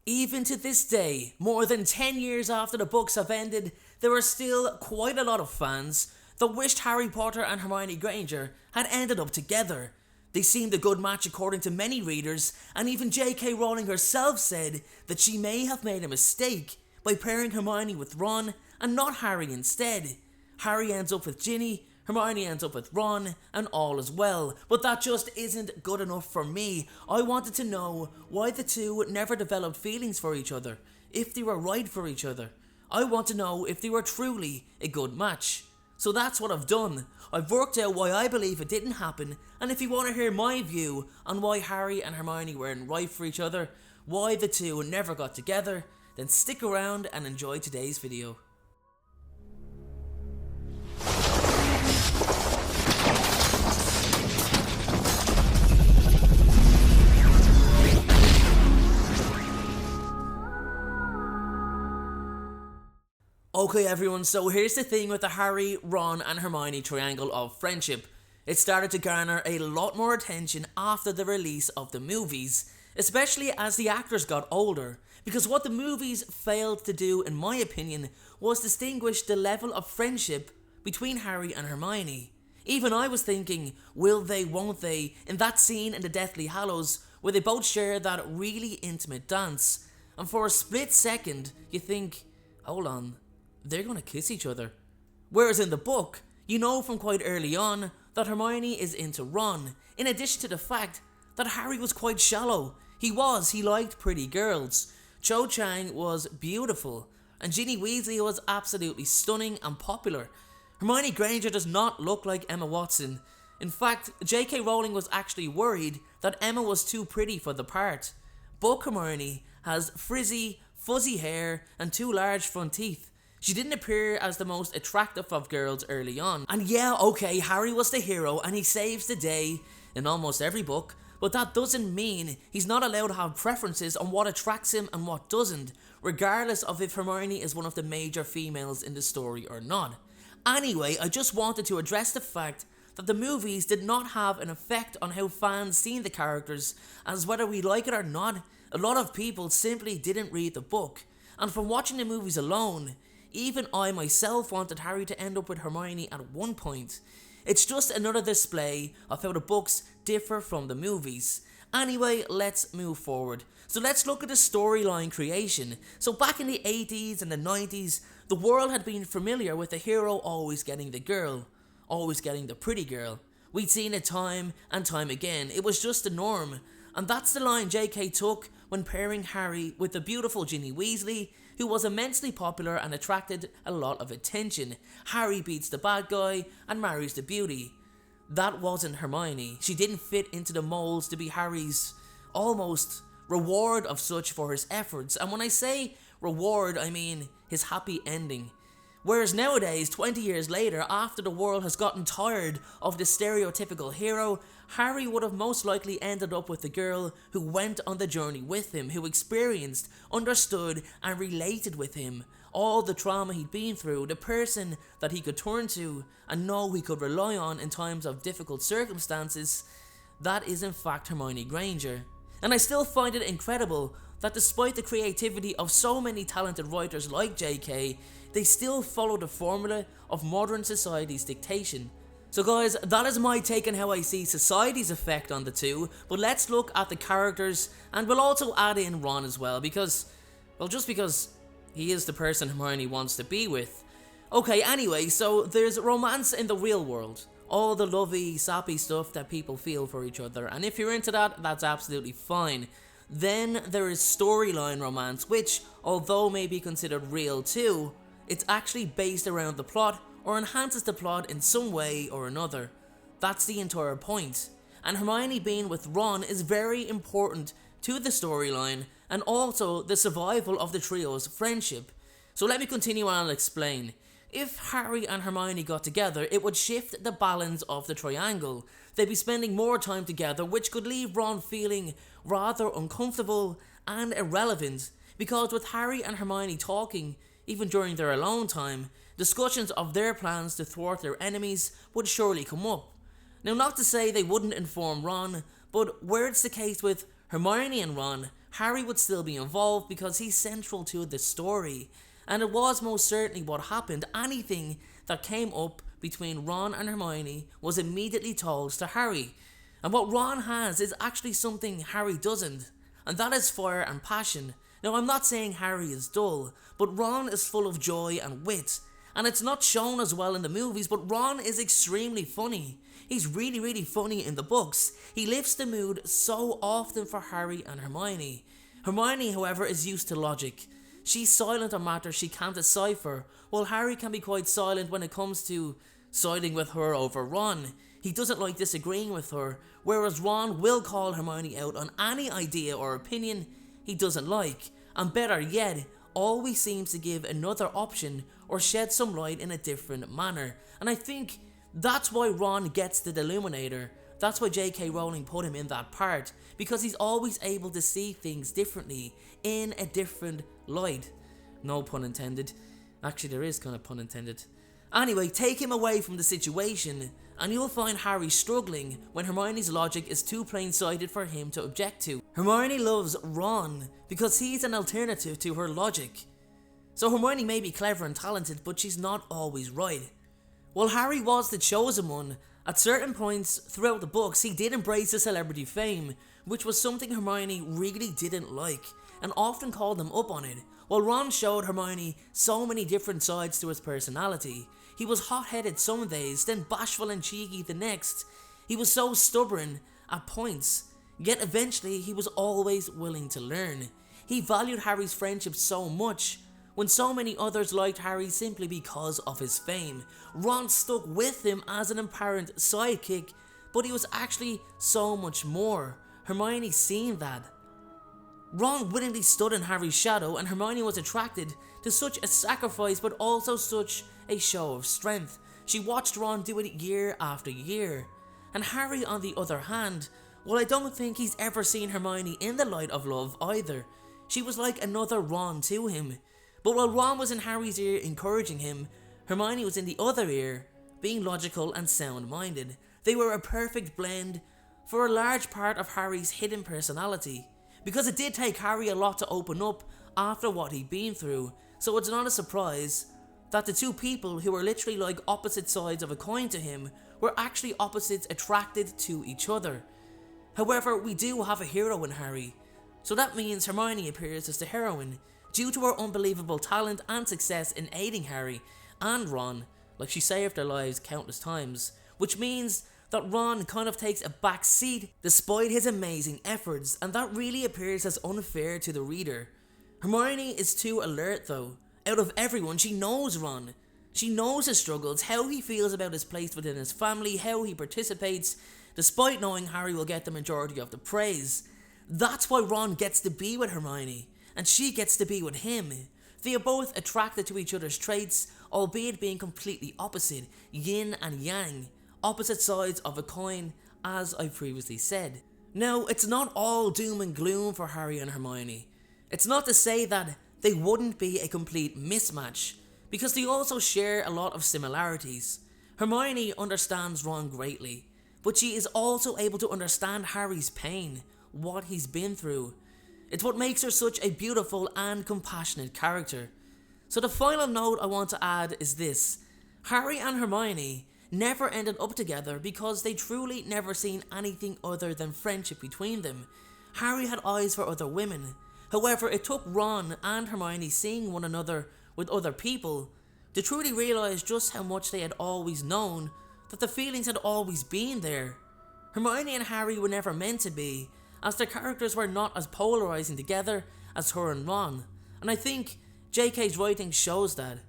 Even to this day, more than 10 years after the books have ended, there are still quite a lot of fans that wished Harry Potter and Hermione Granger had ended up together. They seemed a good match according to many readers, and even JK Rowling herself said that she may have made a mistake by pairing Hermione with Ron and not Harry instead. Harry ends up with Ginny, Hermione ends up with Ron, and all is well. But that just isn't good enough for me. I wanted to know why the two never developed feelings for each other, if they were right for each other. I want to know if they were truly a good match. So that's what I've done. I've worked out why I believe it didn't happen, and if you want to hear my view on why Harry and Hermione weren't right for each other, why the two never got together, then stick around and enjoy today's video. Okay everyone, so here's the thing with the Harry, Ron and Hermione triangle of friendship. It started to garner a lot more attention after the release of the movies, especially as the actors got older, because what the movies failed to do, in my opinion, was distinguish the level of friendship between Harry and Hermione. Even I was thinking, will they, won't they, in that scene in the Deathly Hallows where they both share that really intimate dance, and for a split second you think, hold on, they're gonna kiss each other. Whereas in the book, you know from quite early on that Hermione is into Ron, in addition to the fact that Harry was quite shallow. He liked pretty girls. Cho Chang was beautiful, and Ginny Weasley was absolutely stunning and popular. Hermione Granger does not look like Emma Watson. In fact, JK Rowling was actually worried that Emma was too pretty for the part. Book Hermione has frizzy, fuzzy hair and two large front teeth. She didn't appear as the most attractive of girls early on. And yeah, okay, Harry was the hero and he saves the day in almost every book, but that doesn't mean he's not allowed to have preferences on what attracts him and what doesn't, regardless of if Hermione is one of the major females in the story or not. Anyway, I just wanted to address the fact that the movies did not have an effect on how fans seen the characters, as whether we like it or not, a lot of people simply didn't read the book. And from watching the movies alone, even I myself wanted Harry to end up with Hermione at one point. It's just another display of how the books differ from the movies. Anyway, let's move forward. So let's look at the storyline creation. So back in the 80s and the 90s, the world had been familiar with the hero always getting the girl, always getting the pretty girl. We'd seen it time and time again. It was just the norm. And that's the line JK took when pairing Harry with the beautiful Ginny Weasley, who was immensely popular and attracted a lot of attention. Harry beats the bad guy and marries the beauty. That wasn't Hermione. She didn't fit into the molds to be Harry's almost reward of such for his efforts. And when I say reward, I mean his happy ending. Whereas nowadays, 20 years later, after the world has gotten tired of the stereotypical hero, Harry would have most likely ended up with the girl who went on the journey with him, who experienced, understood and related with him all the trauma he'd been through, the person that he could turn to and know he could rely on in times of difficult circumstances. That is in fact Hermione Granger. And I still find it incredible that despite the creativity of so many talented writers like JK, they still follow the formula of modern society's dictation. So guys, that is my take on how I see society's effect on the two, but let's look at the characters, and we'll also add in Ron as well, because, well, just because he is the person Hermione wants to be with. Okay, anyway, so there's romance in the real world. All the lovey, sappy stuff that people feel for each other, and if you're into that, that's absolutely fine. Then there is storyline romance, which, although may be considered real too, it's actually based around the plot or enhances the plot in some way or another. That's the entire point. And Hermione being with Ron is very important to the storyline and also the survival of the trio's friendship. So let me continue and I'll explain. If Harry and Hermione got together, it would shift the balance of the triangle. They'd be spending more time together, which could leave Ron feeling rather uncomfortable and irrelevant, because with Harry and Hermione talking, even during their alone time, discussions of their plans to thwart their enemies would surely come up. Now, not to say they wouldn't inform Ron, but where it's the case with Hermione and Ron, Harry would still be involved because he's central to the story, and it was most certainly what happened. Anything that came up between Ron and Hermione was immediately told to Harry. And what Ron has is actually something Harry doesn't, and that is fire and passion. Now, I'm not saying Harry is dull, but Ron is full of joy and wit, and it's not shown as well in the movies, but Ron is extremely funny. He's really funny in the books. He lifts the mood so often for Harry and Hermione. Hermione, however, is used to logic. She's silent on matters she can't decipher, while Harry can be quite silent when it comes to siding with her over Ron. He doesn't like disagreeing with her, whereas Ron will call Hermione out on any idea or opinion he doesn't like, and better yet, always seems to give another option or shed some light in a different manner. And I think that's why Ron gets the Deluminator. That's why JK Rowling put him in that part, because he's always able to see things differently, in a different light. No pun intended. Actually, there is kind of pun intended. Anyway, take him away from the situation, and you'll find Harry struggling when Hermione's logic is too plain-sighted for him to object to. Hermione loves Ron because he's an alternative to her logic. So Hermione may be clever and talented, but she's not always right. While Harry was the chosen one, at certain points throughout the books he did embrace his celebrity fame, which was something Hermione really didn't like, and often called him up on it, while Ron showed Hermione so many different sides to his personality. He was hot-headed some days, then bashful and cheeky the next. He was so stubborn at points, yet eventually he was always willing to learn. He valued Harry's friendship so much, when so many others liked Harry simply because of his fame. Ron stuck with him as an apparent sidekick, but he was actually so much more. Hermione seen that. Ron willingly stood in Harry's shadow, and Hermione was attracted to such a sacrifice, but also such a show of strength. She watched Ron do it year after year. And Harry, on the other hand, well, I don't think he's ever seen Hermione in the light of love either. She was like another Ron to him. But while Ron was in Harry's ear encouraging him, Hermione was in the other ear, being logical and sound-minded. They were a perfect blend for a large part of Harry's hidden personality, because it did take Harry a lot to open up after what he'd been through, so it's not a surprise that the two people who were literally like opposite sides of a coin to him were actually opposites attracted to each other. However, we do have a hero in Harry, so that means Hermione appears as the heroine, due to her unbelievable talent and success in aiding Harry and Ron, like she saved their lives countless times, which means that Ron kind of takes a back seat despite his amazing efforts, and that really appears as unfair to the reader. Hermione is too alert though. Out of everyone, she knows Ron. She knows his struggles, how he feels about his place within his family, how he participates, despite knowing Harry will get the majority of the praise. That's why Ron gets to be with Hermione, and she gets to be with him. They are both attracted to each other's traits, albeit being completely opposite, yin and yang, opposite sides of a coin, as I previously said. Now, it's not all doom and gloom for Harry and Hermione. It's not to say that they wouldn't be a complete mismatch, because they also share a lot of similarities. Hermione understands Ron greatly, but she is also able to understand Harry's pain, what he's been through. It's what makes her such a beautiful and compassionate character. So the final note I want to add is this: Harry and Hermione never ended up together because they truly never seen anything other than friendship between them. Harry had eyes for other women. However, it took Ron and Hermione seeing one another with other people to truly realise just how much they had always known, that the feelings had always been there. Hermione and Harry were never meant to be, as their characters were not as polarising together as her and Ron, and I think JK's writing shows that.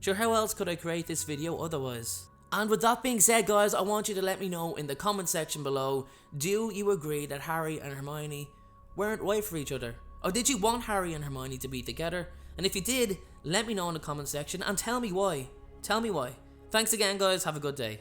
Sure, how else could I create this video otherwise? And with that being said, guys, I want you to let me know in the comment section below, do you agree that Harry and Hermione weren't right for each other? Or did you want Harry and Hermione to be together? And if you did, let me know in the comment section and tell me why. Tell me why. Thanks again, guys. Have a good day.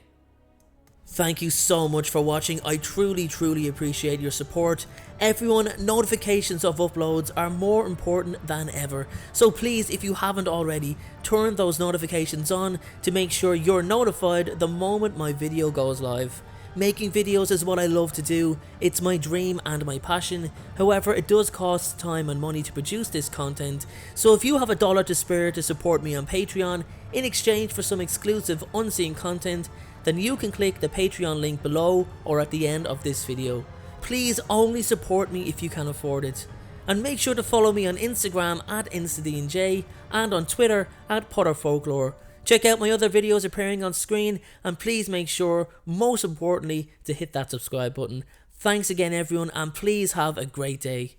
Thank you so much for watching. I truly appreciate your support. Everyone, notifications of uploads are more important than ever. So please, if you haven't already, turn those notifications on to make sure you're notified the moment my video goes live. Making videos is what I love to do, it's my dream and my passion. However, it does cost time and money to produce this content, so if you have $1 to spare to support me on Patreon in exchange for some exclusive unseen content, then you can click the Patreon link below or at the end of this video. Please only support me if you can afford it. And make sure to follow me on Instagram at InstaDNJ and on Twitter at PotterFolklore. Check out my other videos appearing on screen, and please make sure, most importantly, to hit that subscribe button. Thanks again everyone, and please have a great day.